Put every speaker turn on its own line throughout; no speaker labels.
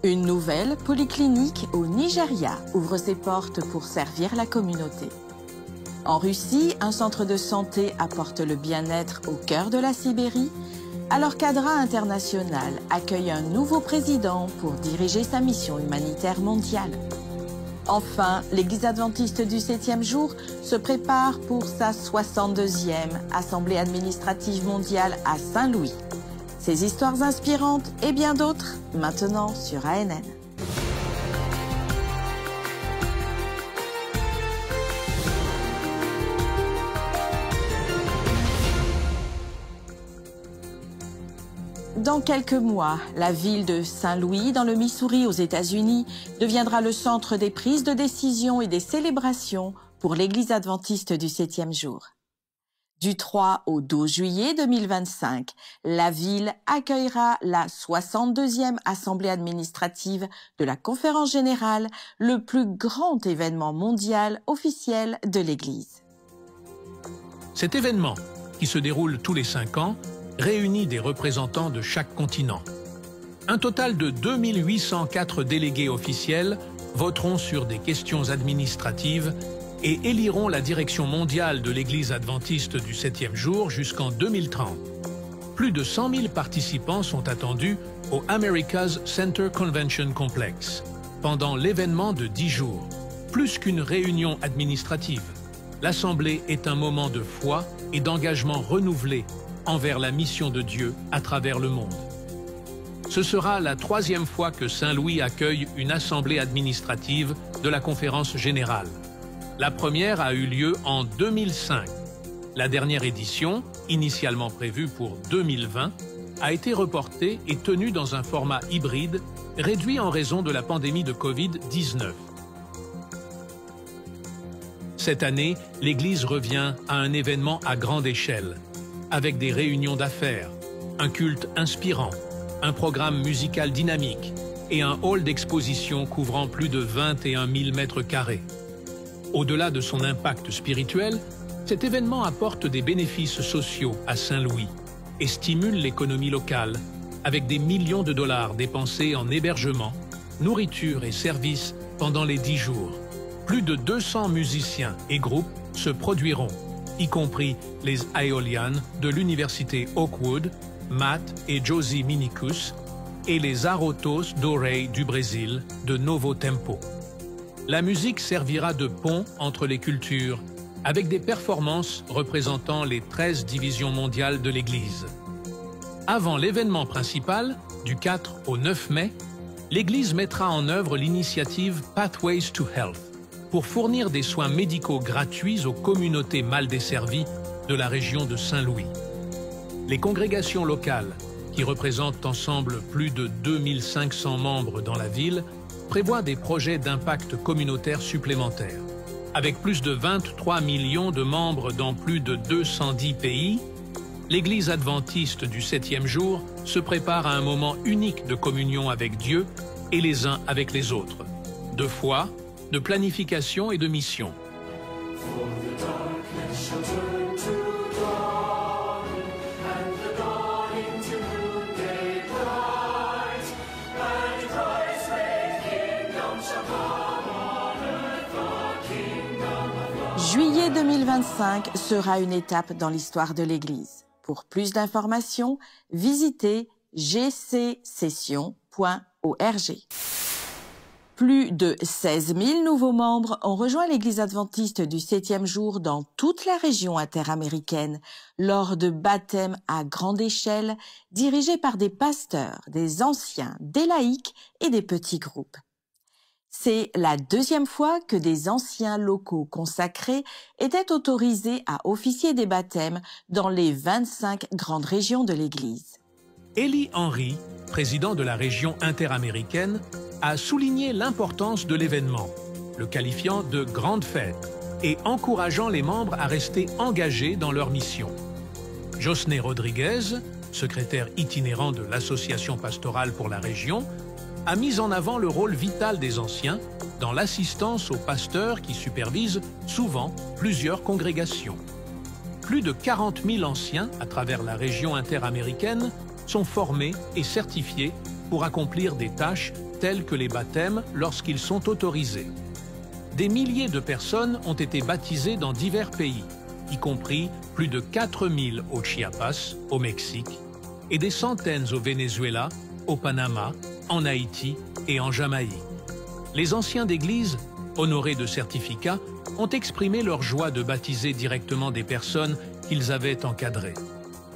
Une nouvelle polyclinique au Nigeria ouvre ses portes pour servir la communauté. En Russie, un centre de santé apporte le bien-être au cœur de la Sibérie, alors qu'Adra International accueille un nouveau président pour diriger sa mission humanitaire mondiale. Enfin, l'Église adventiste du 7e jour se prépare pour sa 62e Assemblée administrative mondiale à Saint-Louis. Ces histoires inspirantes et bien d'autres, maintenant sur ANN. Dans quelques mois, la ville de Saint-Louis, dans le Missouri, aux États-Unis, deviendra le centre des prises de décision et des célébrations pour l'Église adventiste du 7e jour. Du 3 au 12 juillet 2025, la ville accueillera la 62e Assemblée administrative de la Conférence générale, le plus grand événement mondial officiel de l'Église.
Cet événement, qui se déroule tous les 5 ans, réunit des représentants de chaque continent. Un total de 2804 délégués officiels voteront sur des questions administratives et éliront la direction mondiale de l'Église adventiste du 7e jour jusqu'en 2030. Plus de 100 000 participants sont attendus au America's Center Convention Complex pendant l'événement de 10 jours. Plus qu'une réunion administrative, l'Assemblée est un moment de foi et d'engagement renouvelé envers la mission de Dieu à travers le monde. Ce sera la 3e fois que Saint-Louis accueille une assemblée administrative de la Conférence générale. La première a eu lieu en 2005. La dernière édition, initialement prévue pour 2020, a été reportée et tenue dans un format hybride, réduit en raison de la pandémie de Covid-19. Cette année, l'Église revient à un événement à grande échelle, avec des réunions d'affaires, un culte inspirant, un programme musical dynamique et un hall d'exposition couvrant plus de 21 000 mètres carrés. Au-delà de son impact spirituel, cet événement apporte des bénéfices sociaux à Saint-Louis et stimule l'économie locale avec des millions de dollars dépensés en hébergement, nourriture et services pendant les 10 jours. Plus de 200 musiciens et groupes se produiront, y compris les Aeolian de l'université Oakwood, Matt et Josie Minicus, et les Arotos Dorei du Brésil de Novo Tempo. La musique servira de pont entre les cultures, avec des performances représentant les 13 divisions mondiales de l'Église. Avant l'événement principal, du 4 au 9 mai, l'Église mettra en œuvre l'initiative Pathways to Health, pour fournir des soins médicaux gratuits aux communautés mal desservies de la région de Saint-Louis. Les congrégations locales, qui représentent ensemble plus de 2500 membres dans la ville, prévoient des projets d'impact communautaire supplémentaires. Avec plus de 23 millions de membres dans plus de 210 pays, l'Église adventiste du 7e jour se prépare à un moment unique de communion avec Dieu et les uns avec les autres, de foi, de planification et de mission.
Juillet 2025 sera une étape dans l'histoire de l'Église. Pour plus d'informations, visitez gcsession.org. Plus de 16 000 nouveaux membres ont rejoint l'Église adventiste du 7e jour dans toute la région interaméricaine lors de baptêmes à grande échelle dirigés par des pasteurs, des anciens, des laïcs et des petits groupes. C'est la 2e fois que des anciens locaux consacrés étaient autorisés à officier des baptêmes dans les 25 grandes régions de l'Église.
Eli Henry, président de la région interaméricaine, a souligné l'importance de l'événement, le qualifiant de grande fête et encourageant les membres à rester engagés dans leur mission. Josné Rodriguez, secrétaire itinérant de l'Association pastorale pour la région, a mis en avant le rôle vital des anciens dans l'assistance aux pasteurs qui supervisent souvent plusieurs congrégations. Plus de 40 000 anciens à travers la région interaméricaine sont formés et certifiés pour accomplir des tâches telles que les baptêmes lorsqu'ils sont autorisés. Des milliers de personnes ont été baptisées dans divers pays, y compris plus de 4000 au Chiapas, au Mexique, et des centaines au Venezuela, au Panama, en Haïti et en Jamaïque. Les anciens d'église, honorés de certificats, ont exprimé leur joie de baptiser directement des personnes qu'ils avaient encadrées.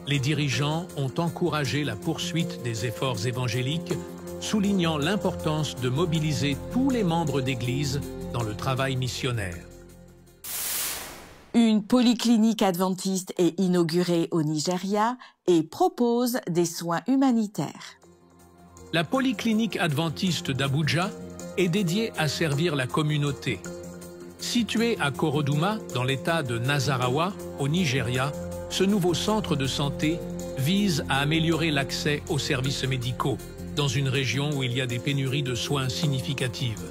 Les dirigeants ont encouragé la poursuite des efforts évangéliques, soulignant l'importance de mobiliser tous les membres d'église dans le travail missionnaire.
Une polyclinique adventiste est inaugurée au Nigeria et propose des soins humanitaires.
La polyclinique adventiste d'Abuja est dédiée à servir la communauté. Située à Koroduma, dans l'état de Nasarawa, au Nigeria, ce nouveau centre de santé vise à améliorer l'accès aux services médicaux dans une région où il y a des pénuries de soins significatives.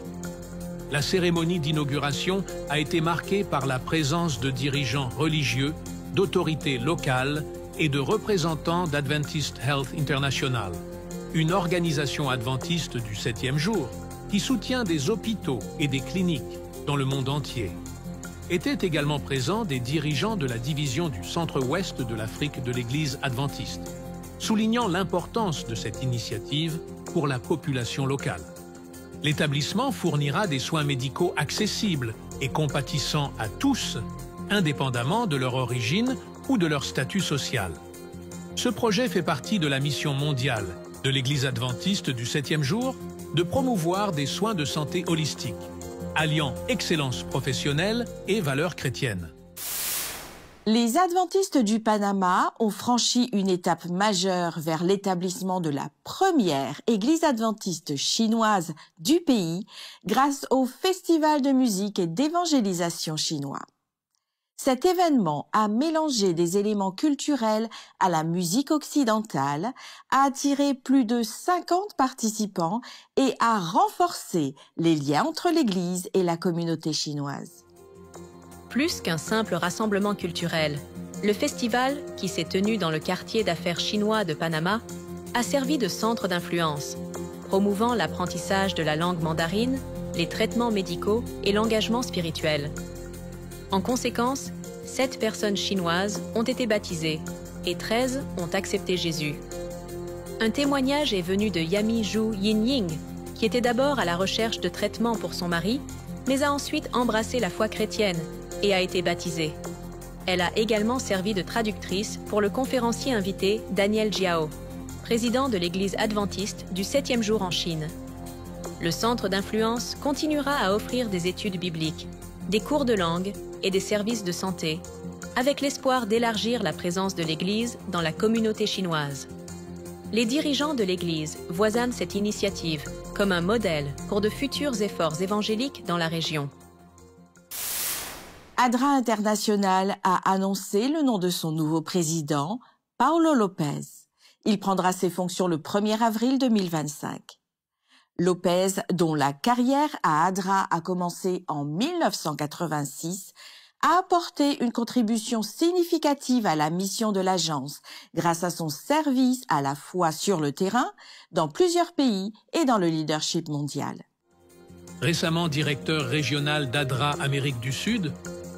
La cérémonie d'inauguration a été marquée par la présence de dirigeants religieux, d'autorités locales et de représentants d'Adventist Health International, une organisation adventiste du 7e jour qui soutient des hôpitaux et des cliniques dans le monde entier. Étaient également présents des dirigeants de la division du centre-ouest de l'Afrique de l'Église adventiste, soulignant l'importance de cette initiative pour la population locale. L'établissement fournira des soins médicaux accessibles et compatissants à tous, indépendamment de leur origine ou de leur statut social. Ce projet fait partie de la mission mondiale de l'Église adventiste du 7e jour de promouvoir des soins de santé holistiques, alliant excellence professionnelle et valeurs chrétiennes.
Les adventistes du Panama ont franchi une étape majeure vers l'établissement de la première église adventiste chinoise du pays grâce au Festival de musique et d'évangélisation chinois. Cet événement a mélangé des éléments culturels à la musique occidentale, a attiré plus de 50 participants et a renforcé les liens entre l'Église et la communauté chinoise.
Plus qu'un simple rassemblement culturel, le festival, qui s'est tenu dans le quartier d'affaires chinois de Panama, a servi de centre d'influence, promouvant l'apprentissage de la langue mandarine, les traitements médicaux et l'engagement spirituel. En conséquence, 7 personnes chinoises ont été baptisées et 13 ont accepté Jésus. Un témoignage est venu de Yami Zhu Yinying, qui était d'abord à la recherche de traitements pour son mari, mais a ensuite embrassé la foi chrétienne et a été baptisée. Elle a également servi de traductrice pour le conférencier invité Daniel Jiao, président de l'Église adventiste du 7e jour en Chine. Le centre d'influence continuera à offrir des études bibliques, des cours de langue et des services de santé, avec l'espoir d'élargir la présence de l'Église dans la communauté chinoise. Les dirigeants de l'Église voisinent cette initiative comme un modèle pour de futurs efforts évangéliques dans la région.
ADRA International a annoncé le nom de son nouveau président, Paulo Lopez. Il prendra ses fonctions le 1er avril 2025. Lopez, dont la carrière à ADRA a commencé en 1986, a apporté une contribution significative à la mission de l'agence grâce à son service à la fois sur le terrain, dans plusieurs pays et dans le leadership mondial.
Récemment directeur régional d'ADRA Amérique du Sud,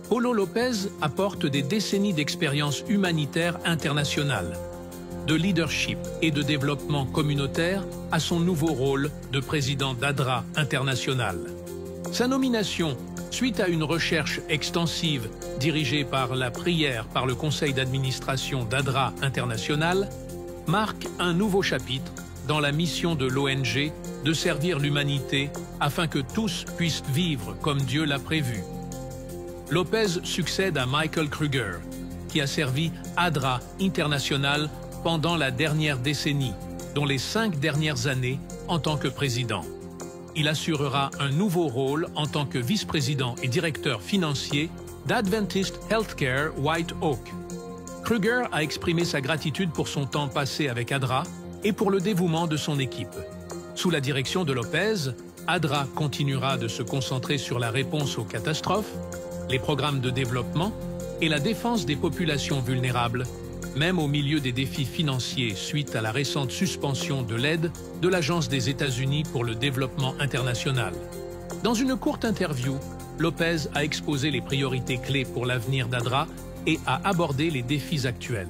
Paulo Lopez apporte des décennies d'expérience humanitaire internationale, de leadership et de développement communautaire à son nouveau rôle de président d'ADRA International. Sa nomination, suite à une recherche extensive dirigée par la prière par le conseil d'administration d'ADRA International, marque un nouveau chapitre dans la mission de l'ONG de servir l'humanité afin que tous puissent vivre comme Dieu l'a prévu. Lopez succède à Michael Kruger, qui a servi ADRA International pendant la dernière décennie, dont les 5 dernières années en tant que président. Il assurera un nouveau rôle en tant que vice-président et directeur financier d'Adventist Healthcare White Oak. Kruger a exprimé sa gratitude pour son temps passé avec ADRA et pour le dévouement de son équipe. Sous la direction de Lopez, ADRA continuera de se concentrer sur la réponse aux catastrophes, les programmes de développement et la défense des populations vulnérables, même au milieu des défis financiers suite à la récente suspension de l'aide de l'Agence des États-Unis pour le développement international. Dans une courte interview, Lopez a exposé les priorités clés pour l'avenir d'ADRA et a abordé les défis actuels.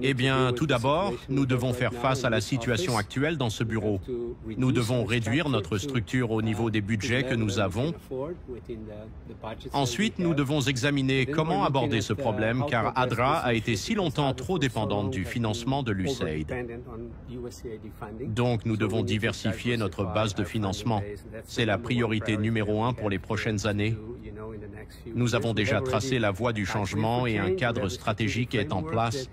Eh bien, tout d'abord, nous devons faire face à la situation actuelle dans ce bureau. Nous devons réduire notre structure au niveau des budgets que nous avons. Ensuite, nous devons examiner comment aborder ce problème, car ADRA a été si longtemps trop dépendante du financement de l'USAID. Donc, nous devons diversifier notre base de financement. C'est la priorité numéro 1 pour les prochaines années. Nous avons déjà tracé la voie du changement et un cadre stratégique est en place.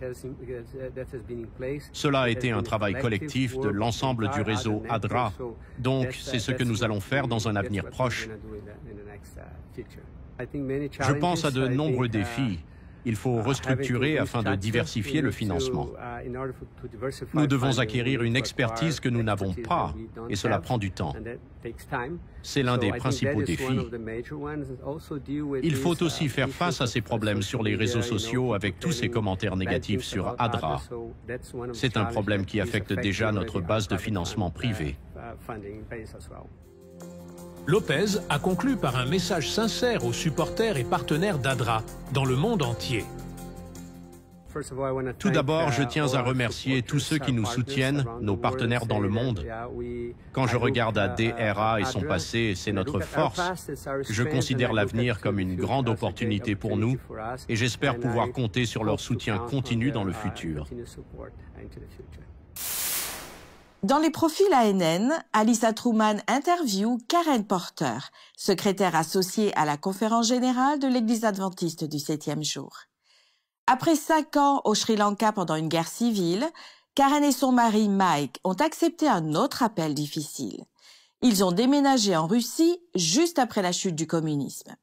Cela a été un travail collectif de l'ensemble du réseau ADRA. Donc, c'est ce que nous allons faire dans un avenir proche. Je pense à de nombreux défis. Il faut restructurer afin de diversifier le financement. Nous devons acquérir une expertise que nous n'avons pas, et cela prend du temps. C'est l'un des principaux défis. Il faut aussi faire face à ces problèmes sur les réseaux sociaux avec tous ces commentaires négatifs sur ADRA. C'est un problème qui affecte déjà notre base de financement privé.
Lopez a conclu par un message sincère aux supporters et partenaires d'ADRA dans le monde entier.
Tout d'abord, je tiens à remercier tous ceux qui nous soutiennent, nos partenaires dans le monde. Quand je regarde à DRA et son passé, c'est notre force. Je considère l'avenir comme une grande opportunité pour nous et j'espère pouvoir compter sur leur soutien continu dans le futur.
Dans les profils ANN, Alyssa Truman interview Karen Porter, secrétaire associée à la conférence générale de l'Église adventiste du 7e jour. Après 5 ans au Sri Lanka pendant une guerre civile, Karen et son mari Mike ont accepté un autre appel difficile. Ils ont déménagé en Russie juste après la chute du communisme.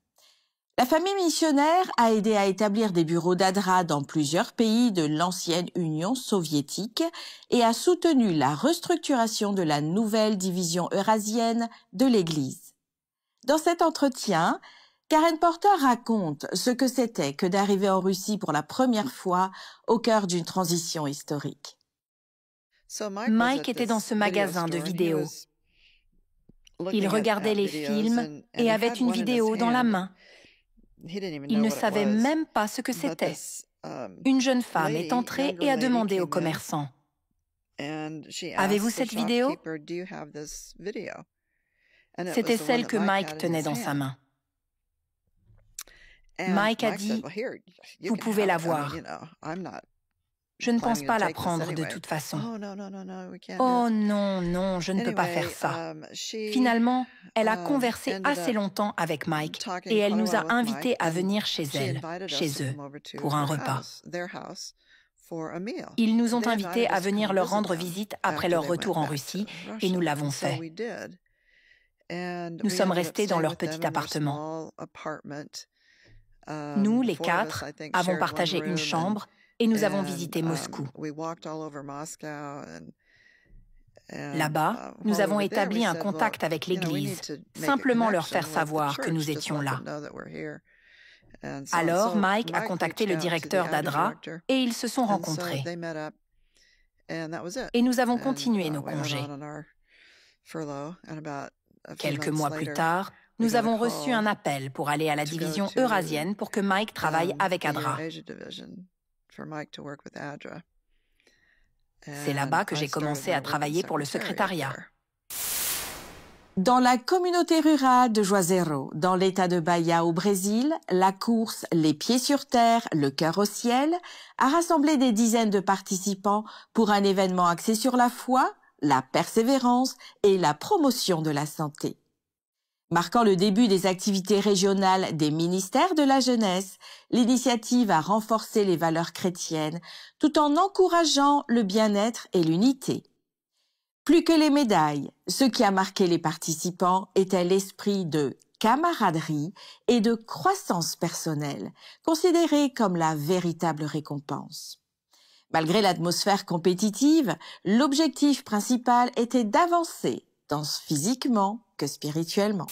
La famille missionnaire a aidé à établir des bureaux d'ADRA dans plusieurs pays de l'ancienne Union soviétique et a soutenu la restructuration de la nouvelle division eurasienne de l'Église. Dans cet entretien, Karen Porter raconte ce que c'était que d'arriver en Russie pour la première fois au cœur d'une transition historique.
Mike était dans ce magasin de vidéos. Il regardait les films et avait une vidéo dans la main. Il ne savait même pas ce que c'était. Une jeune femme est entrée et a demandé au commerçant, « Avez-vous cette vidéo ?» C'était celle que Mike tenait dans sa main. Mike a dit, « Vous pouvez la voir. Je ne pense pas la prendre de toute façon. » Oh non, non, je ne peux pas faire ça. Finalement, elle a conversé assez longtemps avec Mike et elle nous a invités à venir chez elle, chez eux, pour un repas. Ils nous ont invités à venir leur rendre visite après leur retour en Russie et nous l'avons fait. Nous sommes restés dans leur petit appartement. Nous, les 4, avons partagé une chambre et nous avons visité Moscou. Là-bas, nous avons établi un contact avec l'Église, simplement leur faire savoir que nous étions là. Alors, Mike a contacté le directeur d'ADRA et ils se sont rencontrés. Et nous avons continué nos congés. Quelques mois plus tard, nous avons reçu un appel pour aller à la division eurasienne pour que Mike travaille avec ADRA. C'est là-bas que j'ai commencé à travailler pour le secrétariat.
Dans la communauté rurale de Juazeiro, dans l'état de Bahia au Brésil, la course Les Pieds sur Terre, le cœur au ciel a rassemblé des dizaines de participants pour un événement axé sur la foi, la persévérance et la promotion de la santé. Marquant le début des activités régionales des ministères de la jeunesse, l'initiative a renforcé les valeurs chrétiennes tout en encourageant le bien-être et l'unité. Plus que les médailles, ce qui a marqué les participants était l'esprit de camaraderie et de croissance personnelle, considéré comme la véritable récompense. Malgré l'atmosphère compétitive, l'objectif principal était d'avancer, tant physiquement que spirituellement.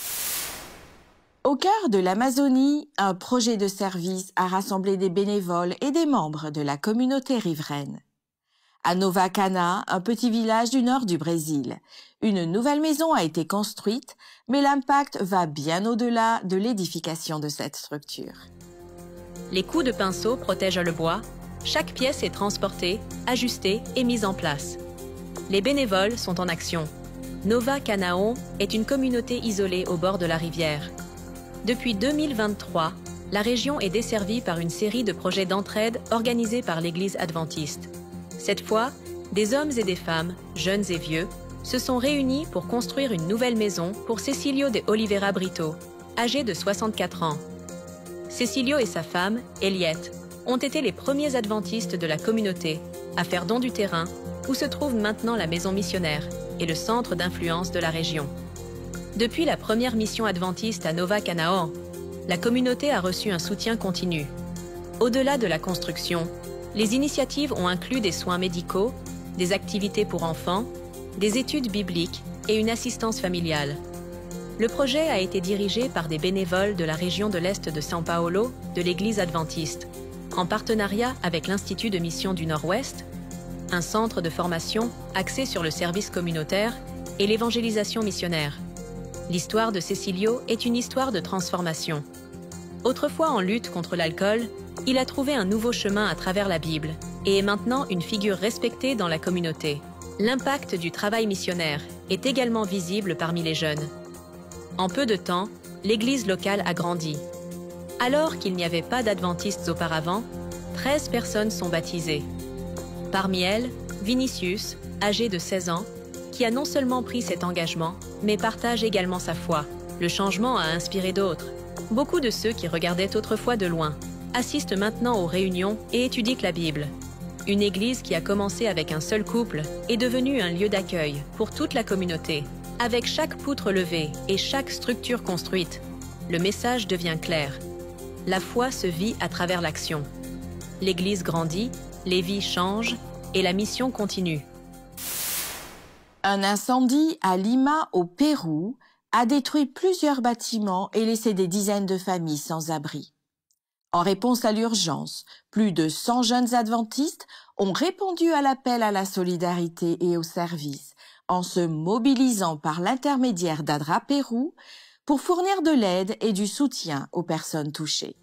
Au cœur de l'Amazonie, un projet de service a rassemblé des bénévoles et des membres de la communauté riveraine. À Nova Cana, un petit village du nord du Brésil, une nouvelle maison a été construite, mais l'impact va bien au-delà de l'édification de cette structure.
Les coups de pinceau protègent le bois, chaque pièce est transportée, ajustée et mise en place. Les bénévoles sont en action. Nova Canaon est une communauté isolée au bord de la rivière. Depuis 2023, la région est desservie par une série de projets d'entraide organisés par l'Église adventiste. Cette fois, des hommes et des femmes, jeunes et vieux, se sont réunis pour construire une nouvelle maison pour Cecilio de Oliveira Brito, âgé de 64 ans. Cecilio et sa femme, Eliette, ont été les premiers adventistes de la communauté à faire don du terrain où se trouve maintenant la maison missionnaire et le centre d'influence de la région. Depuis la première mission adventiste à Nova Canaon, la communauté a reçu un soutien continu. Au-delà de la construction, les initiatives ont inclus des soins médicaux, des activités pour enfants, des études bibliques et une assistance familiale. Le projet a été dirigé par des bénévoles de la région de l'Est de São Paulo de l'Église adventiste, en partenariat avec l'Institut de mission du Nord-Ouest, un centre de formation axé sur le service communautaire et l'évangélisation missionnaire. L'histoire de Cecilio est une histoire de transformation. Autrefois en lutte contre l'alcool, il a trouvé un nouveau chemin à travers la Bible et est maintenant une figure respectée dans la communauté. L'impact du travail missionnaire est également visible parmi les jeunes. En peu de temps, l'église locale a grandi. Alors qu'il n'y avait pas d'adventistes auparavant, 13 personnes sont baptisées. Parmi elles, Vinicius, âgé de 16 ans, qui a non seulement pris cet engagement, mais partage également sa foi. Le changement a inspiré d'autres. Beaucoup de ceux qui regardaient autrefois de loin assistent maintenant aux réunions et étudient la Bible. Une église qui a commencé avec un seul couple est devenue un lieu d'accueil pour toute la communauté. Avec chaque poutre levée et chaque structure construite, le message devient clair. La foi se vit à travers l'action. L'église grandit, les vies changent et la mission continue.
Un incendie à Lima, au Pérou, a détruit plusieurs bâtiments et laissé des dizaines de familles sans abri. En réponse à l'urgence, plus de 100 jeunes adventistes ont répondu à l'appel à la solidarité et au service en se mobilisant par l'intermédiaire d'ADRA Pérou pour fournir de l'aide et du soutien aux personnes touchées.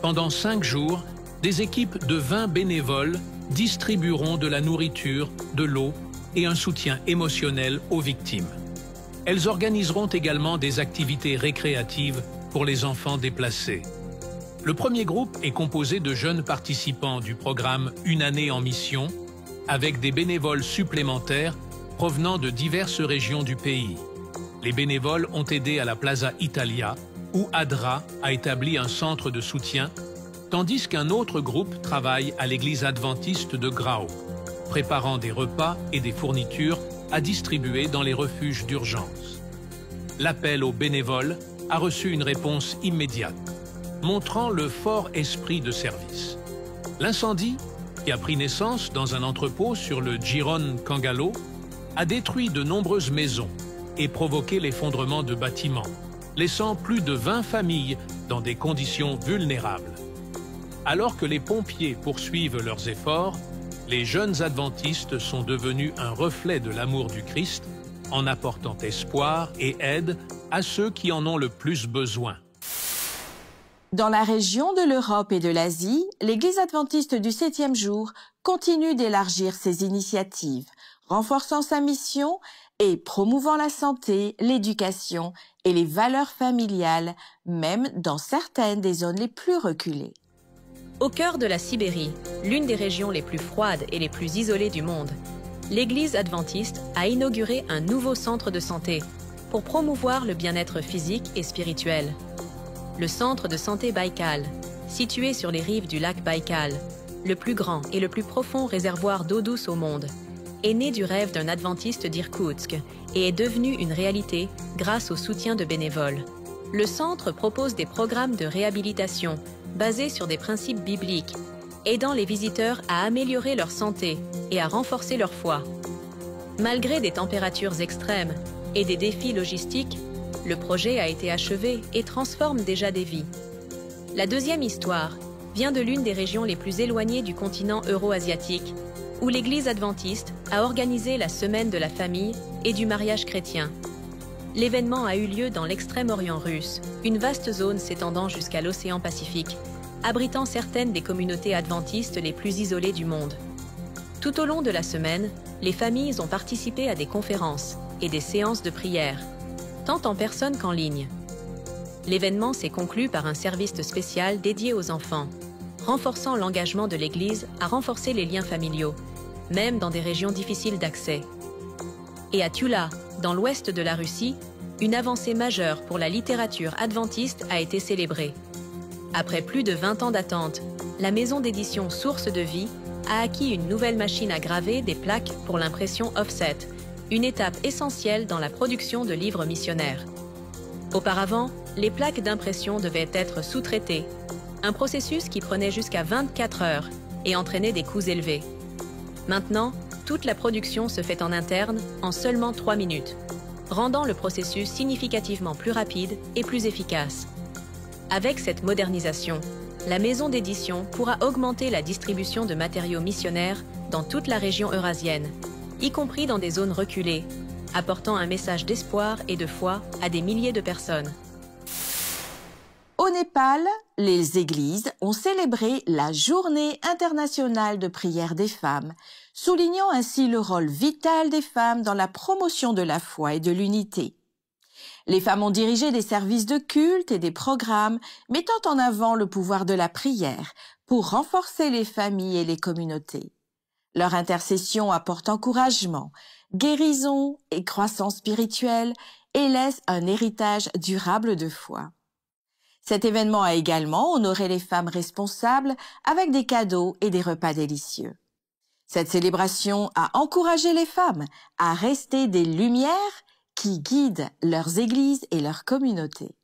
Pendant 5 jours, des équipes de 20 bénévoles distribueront de la nourriture, de l'eau et un soutien émotionnel aux victimes. Elles organiseront également des activités récréatives pour les enfants déplacés. Le premier groupe est composé de jeunes participants du programme Une année en mission, avec des bénévoles supplémentaires provenant de diverses régions du pays. Les bénévoles ont aidé à la Plaza Italia, où ADRA a établi un centre de soutien, tandis qu'un autre groupe travaille à l'église adventiste de Grau, préparant des repas et des fournitures à distribuer dans les refuges d'urgence. L'appel aux bénévoles a reçu une réponse immédiate, montrant le fort esprit de service. L'incendie, qui a pris naissance dans un entrepôt sur le Giron Kangalo, a détruit de nombreuses maisons et provoqué l'effondrement de bâtiments, laissant plus de 20 familles dans des conditions vulnérables. Alors que les pompiers poursuivent leurs efforts, les jeunes adventistes sont devenus un reflet de l'amour du Christ en apportant espoir et aide à ceux qui en ont le plus besoin.
Dans la région de l'Europe et de l'Asie, l'Église adventiste du 7e jour continue d'élargir ses initiatives, renforçant sa mission et promouvant la santé, l'éducation et les valeurs familiales, même dans certaines des zones les plus reculées.
Au cœur de la Sibérie, l'une des régions les plus froides et les plus isolées du monde, l'Église adventiste a inauguré un nouveau centre de santé pour promouvoir le bien-être physique et spirituel. Le centre de santé Baïkal, situé sur les rives du lac Baïkal, le plus grand et le plus profond réservoir d'eau douce au monde, est né du rêve d'un adventiste d'Irkoutsk et est devenu une réalité grâce au soutien de bénévoles. Le centre propose des programmes de réhabilitation basés sur des principes bibliques, aidant les visiteurs à améliorer leur santé et à renforcer leur foi. Malgré des températures extrêmes et des défis logistiques, le projet a été achevé et transforme déjà des vies. La deuxième histoire vient de l'une des régions les plus éloignées du continent euro-asiatique, où l'Église adventiste a organisé la Semaine de la famille et du mariage chrétien. L'événement a eu lieu dans l'extrême-orient russe, une vaste zone s'étendant jusqu'à l'océan Pacifique, abritant certaines des communautés adventistes les plus isolées du monde. Tout au long de la semaine, les familles ont participé à des conférences et des séances de prière, tant en personne qu'en ligne. L'événement s'est conclu par un service spécial dédié aux enfants, renforçant l'engagement de l'Église à renforcer les liens familiaux, même dans des régions difficiles d'accès. Et à Tula, dans l'ouest de la Russie, une avancée majeure pour la littérature adventiste a été célébrée. Après plus de 20 ans d'attente, la maison d'édition Source de Vie a acquis une nouvelle machine à graver des plaques pour l'impression offset, une étape essentielle dans la production de livres missionnaires. Auparavant, les plaques d'impression devaient être sous-traitées, un processus qui prenait jusqu'à 24 heures et entraînait des coûts élevés. Maintenant, toute la production se fait en interne en seulement 3 minutes, rendant le processus significativement plus rapide et plus efficace. Avec cette modernisation, la maison d'édition pourra augmenter la distribution de matériaux missionnaires dans toute la région eurasienne, y compris dans des zones reculées, apportant un message d'espoir et de foi à des milliers de personnes.
Au Népal, les églises ont célébré la Journée internationale de prière des femmes, soulignant ainsi le rôle vital des femmes dans la promotion de la foi et de l'unité. Les femmes ont dirigé des services de culte et des programmes mettant en avant le pouvoir de la prière pour renforcer les familles et les communautés. Leur intercession apporte encouragement, guérison et croissance spirituelle et laisse un héritage durable de foi. Cet événement a également honoré les femmes responsables avec des cadeaux et des repas délicieux. Cette célébration a encouragé les femmes à rester des lumières qui guident leurs églises et leurs communautés.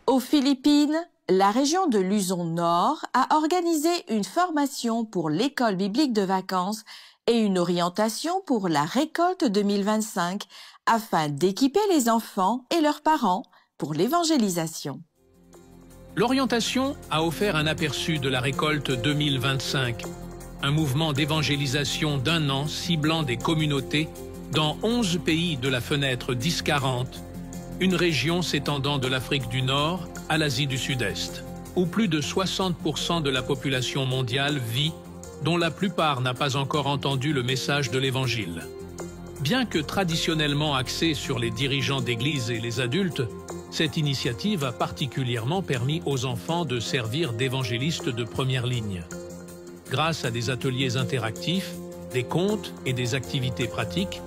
Aux Philippines, la région de Luzon Nord a organisé une formation pour l'école biblique de vacances et une orientation pour la récolte 2025 afin d'équiper les enfants et leurs parents pour l'évangélisation.
L'orientation a offert un aperçu de la récolte 2025, un mouvement d'évangélisation d'1 an ciblant des communautés dans 11 pays de la fenêtre 10-40, une région s'étendant de l'Afrique du Nord à l'Asie du Sud-Est, où plus de 60% de la population mondiale vit, dont la plupart n'a pas encore entendu le message de l'Évangile. Bien que traditionnellement axée sur les dirigeants d'église et les adultes, cette initiative a particulièrement permis aux enfants de servir d'évangélistes de première ligne. Grâce à des ateliers interactifs, des contes et des activités pratiques,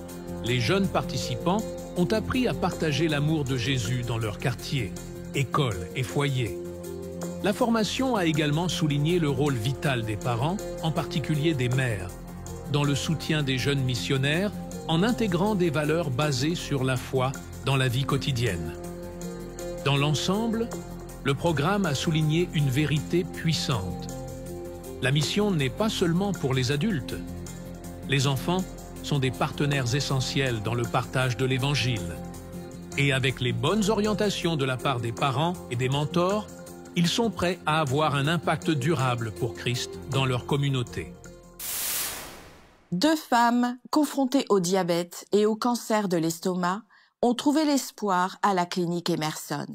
les jeunes participants ont appris à partager l'amour de Jésus dans leur quartier, école et foyer. La formation a également souligné le rôle vital des parents, en particulier des mères, dans le soutien des jeunes missionnaires en intégrant des valeurs basées sur la foi dans la vie quotidienne. Dans l'ensemble, le programme a souligné une vérité puissante. La mission n'est pas seulement pour les adultes. Les enfants sont des partenaires essentiels dans le partage de l'Évangile. Et avec les bonnes orientations de la part des parents et des mentors, ils sont prêts à avoir un impact durable pour Christ dans leur communauté.
2 femmes confrontées au diabète et au cancer de l'estomac ont trouvé l'espoir à la clinique Emerson.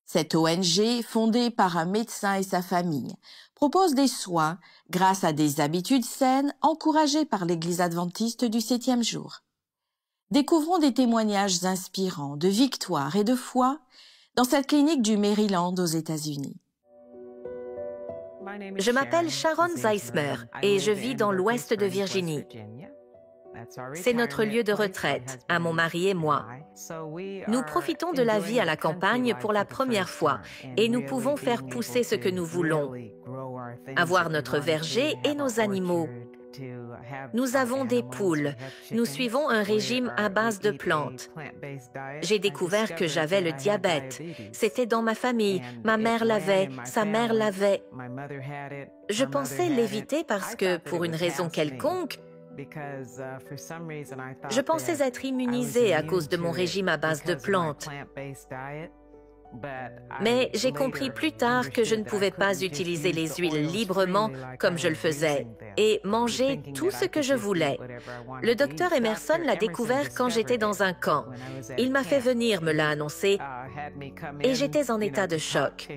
Cette ONG, fondée par un médecin et sa famille, propose des soins grâce à des habitudes saines encouragées par l'Église adventiste du 7e jour. Découvrons des témoignages inspirants de victoire et de foi dans cette clinique du Maryland aux États-Unis.
Je m'appelle Sharon Zeismer et je vis dans l'ouest de Virginie. C'est notre lieu de retraite, à mon mari et moi. Nous profitons de la vie à la campagne pour la première fois et nous pouvons faire pousser ce que nous voulons, avoir notre verger et nos animaux. Nous avons des poules. Nous suivons un régime à base de plantes. J'ai découvert que j'avais le diabète. C'était dans ma famille. Ma mère l'avait, sa mère l'avait. Je pensais l'éviter parce que, pour une raison quelconque, Je pensais être immunisée à cause de mon régime à base de plantes. Mais j'ai compris plus tard que je ne pouvais pas utiliser les huiles librement comme je le faisais et manger tout ce que je voulais. Le docteur Emerson l'a découvert quand j'étais dans un camp. Il m'a fait venir me l'a annoncer et j'étais en état de choc.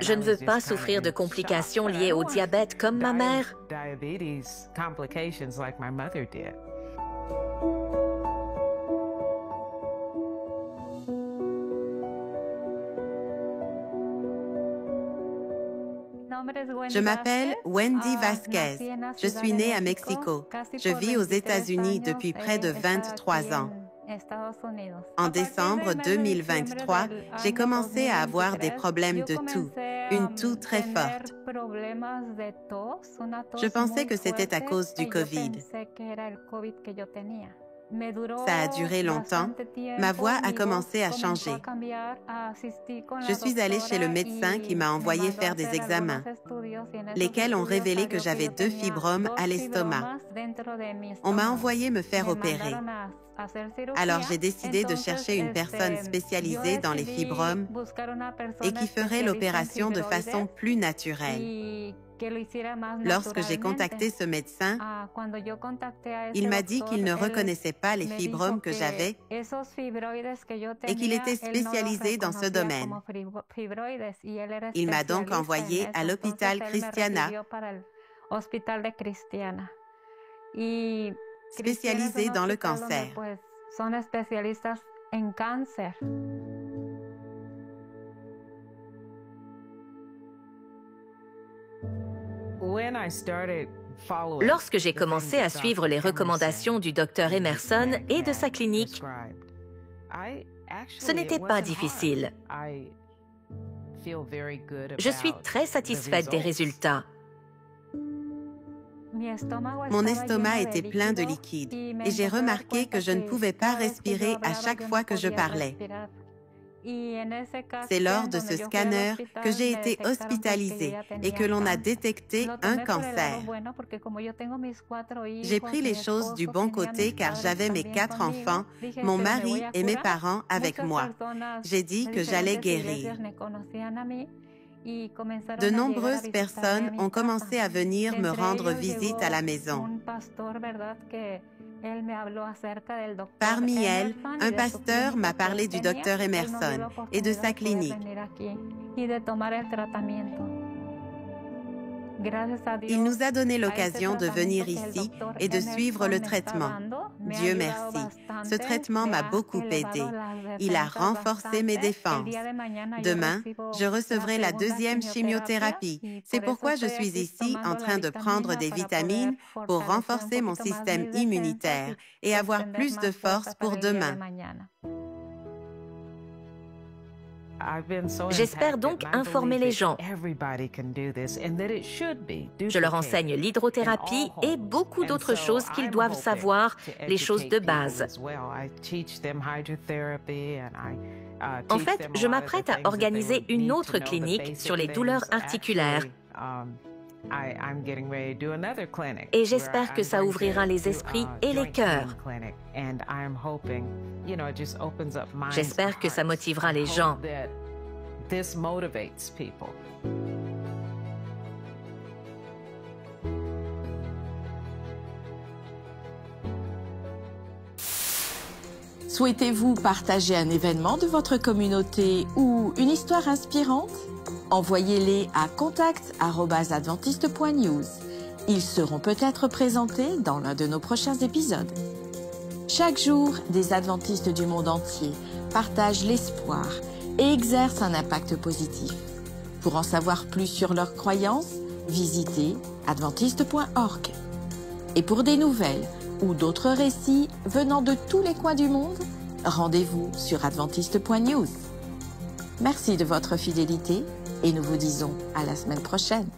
Je ne veux pas souffrir de complications liées au diabète comme ma mère.
Je m'appelle Wendy Vasquez. Je suis née à Mexico. Je vis aux États-Unis depuis près de 23 ans. En décembre 2023, j'ai commencé à avoir des problèmes de toux, une toux très forte. Je pensais que c'était à cause du COVID. Ça a duré longtemps. Ma voix a commencé à changer. Je suis allée chez le médecin qui m'a envoyé faire des examens, lesquels ont révélé que j'avais 2 fibromes à l'estomac. On m'a envoyé me faire opérer. Alors j'ai décidé de chercher une personne spécialisée dans les fibromes et qui ferait l'opération de façon plus naturelle. Lorsque j'ai contacté ce médecin, il m'a dit qu'il ne reconnaissait pas les fibromes que j'avais et qu'il était spécialisé dans ce domaine. Il m'a donc envoyé à l'hôpital Christiana, spécialisé dans le cancer.
Lorsque j'ai commencé à suivre les recommandations du docteur Emerson et de sa clinique, ce n'était pas difficile. Je suis très satisfaite des résultats.
Mon estomac était plein de liquide et j'ai remarqué que je ne pouvais pas respirer à chaque fois que je parlais. C'est lors de ce scanner que j'ai été hospitalisée et que l'on a détecté un cancer. J'ai pris les choses du bon côté car j'avais mes 4 enfants, mon mari et mes parents avec moi. J'ai dit que j'allais guérir. De nombreuses personnes ont commencé à venir me rendre visite à la maison. Parmi elles, un pasteur m'a parlé du docteur Emerson et de sa clinique. Il nous a donné l'occasion de venir ici et de suivre le traitement. Dieu merci. Ce traitement m'a beaucoup aidé. Il a renforcé mes défenses. Demain, je recevrai la 2e chimiothérapie. C'est pourquoi je suis ici en train de prendre des vitamines pour renforcer mon système immunitaire et avoir plus de force pour demain.
J'espère donc informer les gens. Je leur enseigne l'hydrothérapie et beaucoup d'autres choses qu'ils doivent savoir, les choses de base. En fait, je m'apprête à organiser une autre clinique sur les douleurs articulaires. Et j'espère que ça ouvrira les esprits et les cœurs. J'espère que ça motivera les gens.
Souhaitez-vous partager un événement de votre communauté ou une histoire inspirante? Envoyez-les à contact@adventiste.news. Ils seront peut-être présentés dans l'un de nos prochains épisodes. Chaque jour, des adventistes du monde entier partagent l'espoir et exercent un impact positif. Pour en savoir plus sur leurs croyances, visitez adventiste.org. Et pour des nouvelles ou d'autres récits venant de tous les coins du monde, rendez-vous sur adventiste.news. Merci de votre fidélité et nous vous disons à la semaine prochaine.